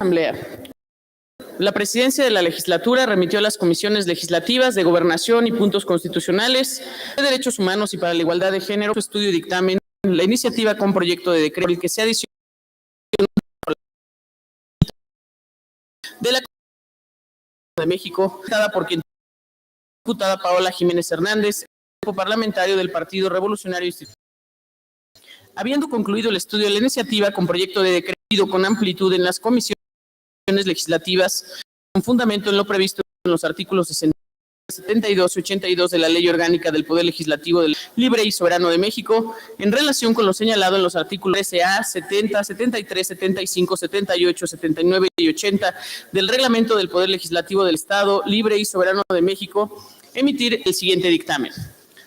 Asamblea. La presidencia de la legislatura remitió a las comisiones legislativas de Gobernación y Puntos Constitucionales, de Derechos Humanos y para la Igualdad de Género, su estudio y dictamen, la iniciativa con proyecto de decreto, el que se adiciona de la de México, dada por quien diputada Paola Jiménez Hernández, grupo parlamentario del Partido Revolucionario Institucional. Habiendo concluido el estudio de la iniciativa con proyecto de decreto con amplitud en las comisiones legislativas, con fundamento en lo previsto en los artículos 72 y 82 de la Ley Orgánica del Poder Legislativo Libre y Soberano de México, en relación con lo señalado en los artículos 13A, 70, 73, 75, 78, 79 y 80 del Reglamento del Poder Legislativo del Estado Libre y Soberano de México, emitir el siguiente dictamen.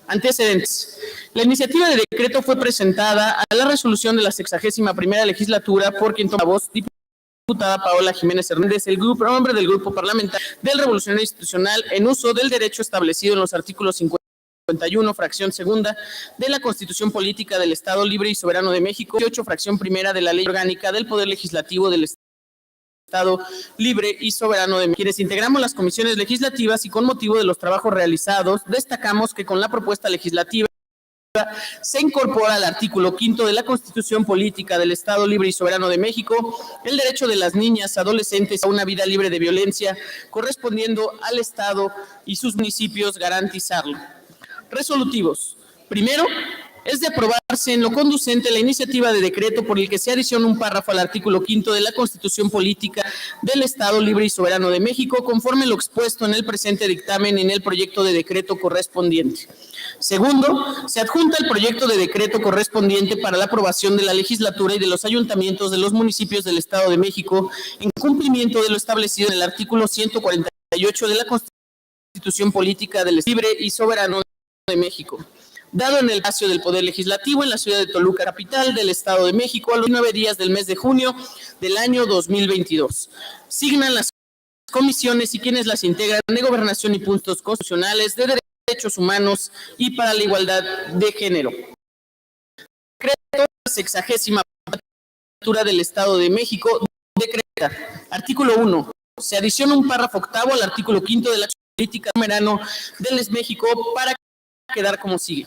Antecedentes. La iniciativa de decreto fue presentada a la resolución de la 61ª legislatura por quien toma voz, diputada Paola Jiménez Hernández, el nombre del grupo parlamentario del Revolucionario Institucional, en uso del derecho establecido en los artículos 51, fracción segunda, de la Constitución Política del Estado Libre y Soberano de México, y 8, fracción primera de la Ley Orgánica del Poder Legislativo del Estado Libre y Soberano de México. Quienes integramos las comisiones legislativas y con motivo de los trabajos realizados, destacamos que con la propuesta legislativa se incorpora al artículo 5 de la Constitución Política del Estado Libre y Soberano de México el derecho de las niñas, adolescentes a una vida libre de violencia, correspondiendo al Estado y sus municipios garantizarlo. Resolutivos. Primero, es de aprobarse en lo conducente la iniciativa de decreto por el que se adiciona un párrafo al artículo 5 de la Constitución Política del Estado Libre y Soberano de México, conforme lo expuesto en el presente dictamen en el proyecto de decreto correspondiente. Segundo, se adjunta el proyecto de decreto correspondiente para la aprobación de la legislatura y de los ayuntamientos de los municipios del Estado de México, en cumplimiento de lo establecido en el artículo 148 de la Constitución Política del Estado Libre y Soberano de México, dado en el espacio del Poder Legislativo en la ciudad de Toluca, capital del Estado de México, a los 9 días del mes de junio del año 2022. Signan las comisiones y quienes las integran de Gobernación y Puntos Constitucionales, de Derechos Humanos y para la Igualdad de Género. Decreto 60ª legislatura del Estado de México decreta. Artículo 1. Se adiciona un párrafo octavo al artículo 5 de la Política Soberano del México para quedar como sigue.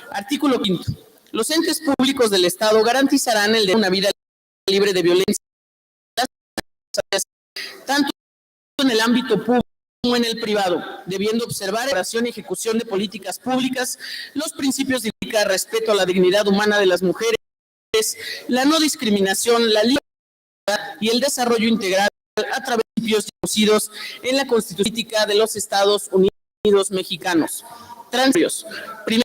Artículo 5. Los entes públicos del Estado garantizarán el derecho a una vida libre de violencia, tanto en el ámbito público como en el privado, debiendo observar la elaboración y ejecución de políticas públicas, los principios de respeto a la dignidad humana de las mujeres, la no discriminación, la libertad y el desarrollo integral a través de principios reconocidos en la Constitución Política de los Estados Unidos Mexicanos. Transcriptos. Primero,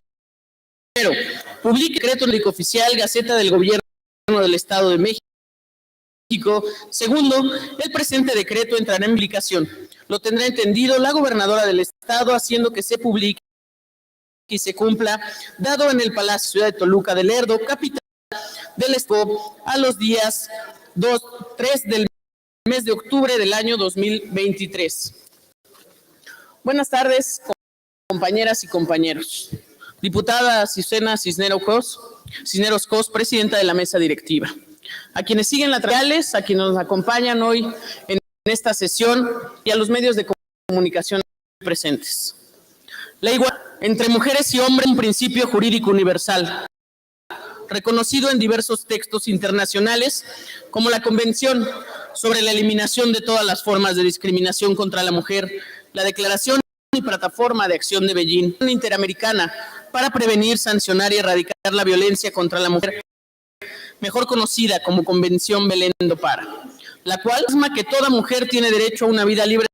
publique decreto en el oficial Gaceta del Gobierno del Estado de México. Segundo, el presente decreto entrará en aplicación. Lo tendrá entendido la gobernadora del Estado, haciendo que se publique y se cumpla, dado en el Palacio Ciudad de Toluca de Lerdo, capital del Estado, a los días 3 del mes de octubre del año 2023. Buenas tardes, compañeras y compañeros. Diputada Azucena Cisneros Cos, presidenta de la mesa directiva. A quienes siguen las reales, a quienes nos acompañan hoy en esta sesión y a los medios de comunicación presentes. La igualdad entre mujeres y hombres es un principio jurídico universal, reconocido en diversos textos internacionales, como la Convención sobre la Eliminación de todas las formas de discriminación contra la mujer, la Declaración y Plataforma de Acción de Beijing Interamericana para prevenir, sancionar y erradicar la violencia contra la mujer, mejor conocida como Convención Belén do Pará, la cual afirma que toda mujer tiene derecho a una vida libre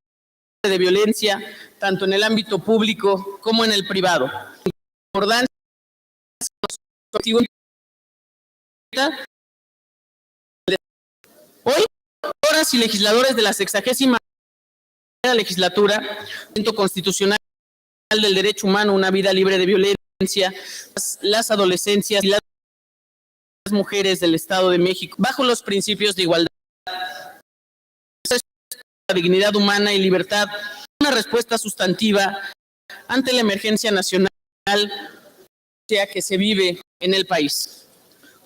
de violencia, tanto en el ámbito público como en el privado. Hoy, legisladoras y legisladores de la 60ª legislatura, Centro Constitucional del Derecho Humano a una vida libre de violencia, las adolescencias y las mujeres del Estado de México, bajo los principios de igualdad, la dignidad humana y libertad, una respuesta sustantiva ante la emergencia nacional que se vive en el país.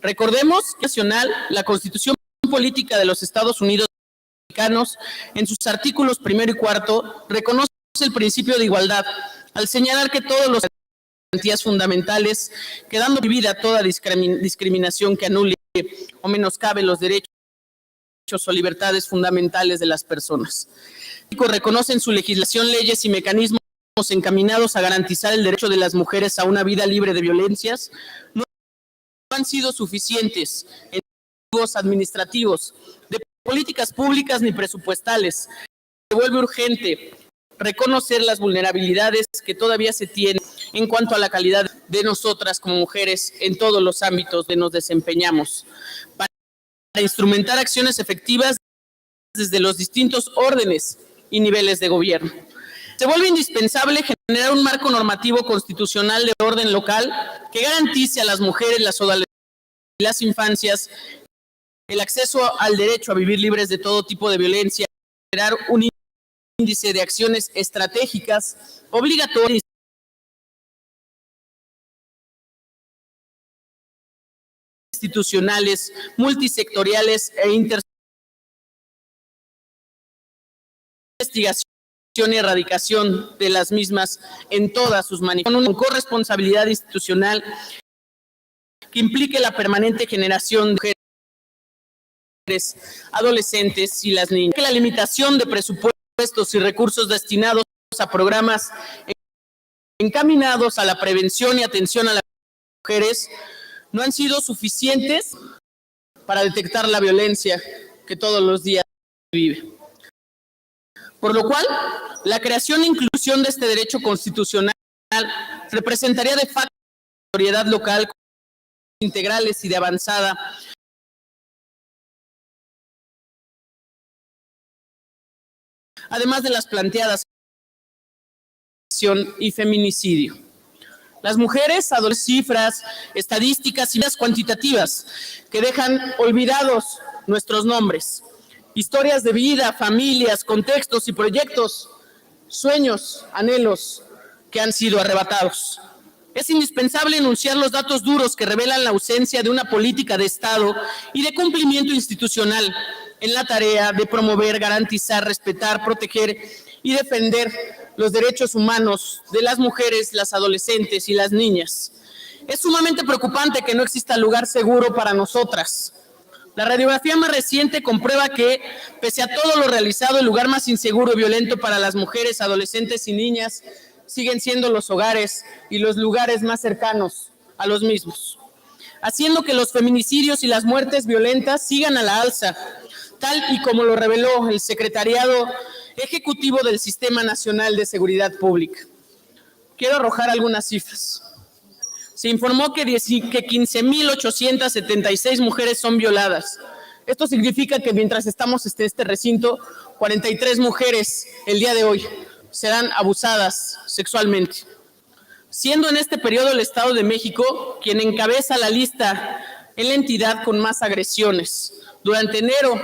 Recordemos que nacional, la Constitución Política de los Estados Unidos en sus artículos 1 y 4, reconoce el principio de igualdad, al señalar que todos los garantías fundamentales, quedando prohibida toda discriminación que anule o menoscabe los derechos o libertades fundamentales de las personas. Reconoce en su legislación leyes y mecanismos encaminados a garantizar el derecho de las mujeres a una vida libre de violencias, no han sido suficientes en términos administrativos, de políticas públicas ni presupuestales. Se vuelve urgente reconocer las vulnerabilidades que todavía se tienen en cuanto a la calidad de nosotras como mujeres en todos los ámbitos donde nos desempeñamos, para instrumentar acciones efectivas desde los distintos órdenes y niveles de gobierno. Se vuelve indispensable generar un marco normativo constitucional de orden local que garantice a las mujeres, las adolescentes y las infancias el acceso al derecho a vivir libres de todo tipo de violencia, generar un índice de acciones estratégicas obligatorias institucionales, multisectoriales e investigación y erradicación de las mismas en todas sus manifestaciones, con corresponsabilidad institucional que implique la permanente generación de mujeres, adolescentes y las niñas. La limitación de presupuestos y recursos destinados a programas encaminados a la prevención y atención a las mujeres no han sido suficientes para detectar la violencia que todos los días vive. Por lo cual, la creación e inclusión de este derecho constitucional representaría de facto autoridad local integrales y de avanzada además de las planteadas y feminicidio. Las mujeres, cifras, estadísticas y las cuantitativas que dejan olvidados nuestros nombres, historias de vida, familias, contextos y proyectos, sueños, anhelos que han sido arrebatados. Es indispensable enunciar los datos duros que revelan la ausencia de una política de Estado y de cumplimiento institucional en la tarea de promover, garantizar, respetar, proteger y defender los derechos humanos de las mujeres, las adolescentes y las niñas. Es sumamente preocupante que no exista lugar seguro para nosotras. La radiografía más reciente comprueba que, pese a todo lo realizado, el lugar más inseguro y violento para las mujeres, adolescentes y niñas siguen siendo los hogares y los lugares más cercanos a los mismos, haciendo que los feminicidios y las muertes violentas sigan a la alza, tal y como lo reveló el Secretariado Ejecutivo del Sistema Nacional de Seguridad Pública. Quiero arrojar algunas cifras. Se informó que 15.876 mujeres son violadas. Esto significa que mientras estamos en este recinto, 43 mujeres el día de hoy serán abusadas sexualmente, siendo en este periodo el Estado de México quien encabeza la lista en la entidad con más agresiones. Durante enero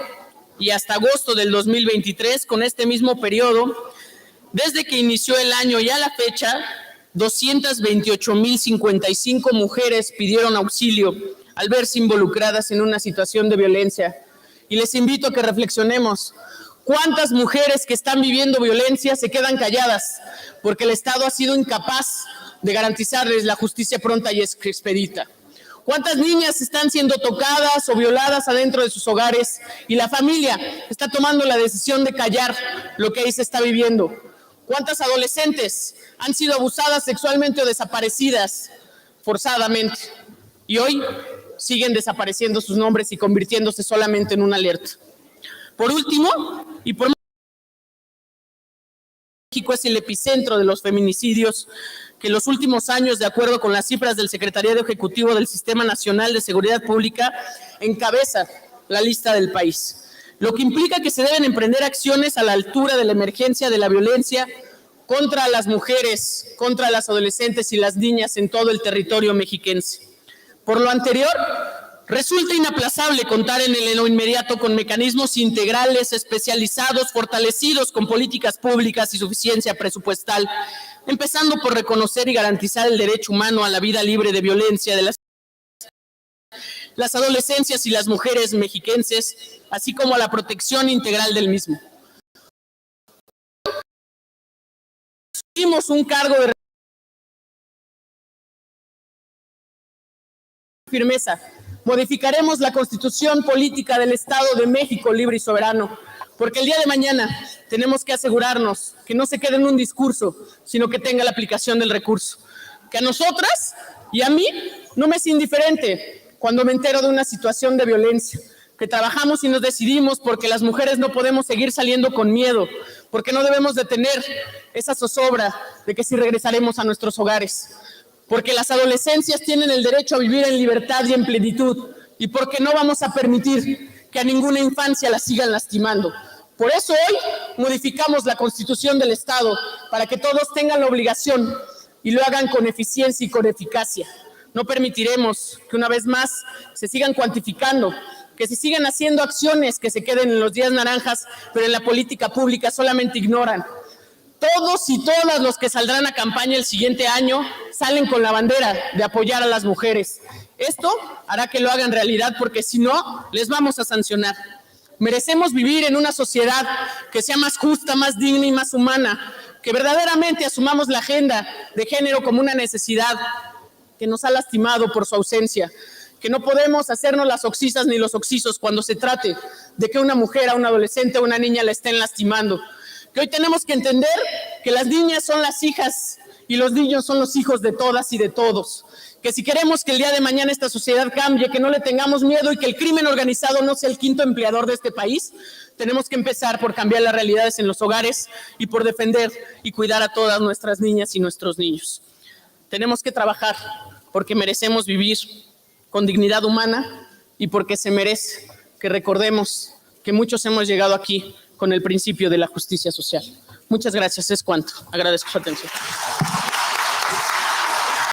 y hasta agosto del 2023, con este mismo periodo, desde que inició el año y a la fecha, 228.055 mujeres pidieron auxilio al verse involucradas en una situación de violencia. Y les invito a que reflexionemos. ¿Cuántas mujeres que están viviendo violencia se quedan calladas porque el Estado ha sido incapaz de garantizarles la justicia pronta y expedita? ¿Cuántas niñas están siendo tocadas o violadas adentro de sus hogares y la familia está tomando la decisión de callar lo que ahí se está viviendo? ¿Cuántas adolescentes han sido abusadas sexualmente o desaparecidas forzadamente? Y hoy siguen desapareciendo sus nombres y convirtiéndose solamente en una alerta. Por último, y por México es el epicentro de los feminicidios que en los últimos años, de acuerdo con las cifras del Secretariado Ejecutivo del Sistema Nacional de Seguridad Pública, encabeza la lista del país, lo que implica que se deben emprender acciones a la altura de la emergencia de la violencia contra las mujeres, contra las adolescentes y las niñas en todo el territorio mexiquense. Por lo anterior, resulta inaplazable contar en lo inmediato con mecanismos integrales, especializados, fortalecidos con políticas públicas y suficiencia presupuestal, empezando por reconocer y garantizar el derecho humano a la vida libre de violencia, de las las adolescencias y las mujeres mexiquenses, así como a la protección integral del mismo. Tuvimos un cargo de firmeza. Modificaremos la Constitución Política del Estado de México libre y soberano, porque el día de mañana tenemos que asegurarnos que no se quede en un discurso, sino que tenga la aplicación del recurso. Que a nosotras y a mí no me es indiferente cuando me entero de una situación de violencia, que trabajamos y nos decidimos porque las mujeres no podemos seguir saliendo con miedo, porque no debemos de tener esa zozobra de que si regresaremos a nuestros hogares, porque las adolescencias tienen el derecho a vivir en libertad y en plenitud, y porque no vamos a permitir que a ninguna infancia la sigan lastimando. Por eso hoy modificamos la Constitución del Estado, para que todos tengan la obligación y lo hagan con eficiencia y con eficacia. No permitiremos que una vez más se sigan cuantificando, que se sigan haciendo acciones que se queden en los días naranjas, pero en la política pública solamente ignoran. Todos y todas los que saldrán a campaña el siguiente año salen con la bandera de apoyar a las mujeres. Esto hará que lo hagan realidad, porque si no, les vamos a sancionar. Merecemos vivir en una sociedad que sea más justa, más digna y más humana, que verdaderamente asumamos la agenda de género como una necesidad que nos ha lastimado por su ausencia, que no podemos hacernos las oxisas ni los oxisos cuando se trate de que una mujer, a un adolescente o una niña la estén lastimando. Que hoy tenemos que entender que las niñas son las hijas y los niños son los hijos de todas y de todos. Que si queremos que el día de mañana esta sociedad cambie, que no le tengamos miedo y que el crimen organizado no sea el quinto empleador de este país, tenemos que empezar por cambiar las realidades en los hogares y por defender y cuidar a todas nuestras niñas y nuestros niños. Tenemos que trabajar porque merecemos vivir con dignidad humana y porque se merece que recordemos que muchos hemos llegado aquí con el principio de la justicia social. Muchas gracias, es cuanto. Agradezco su atención.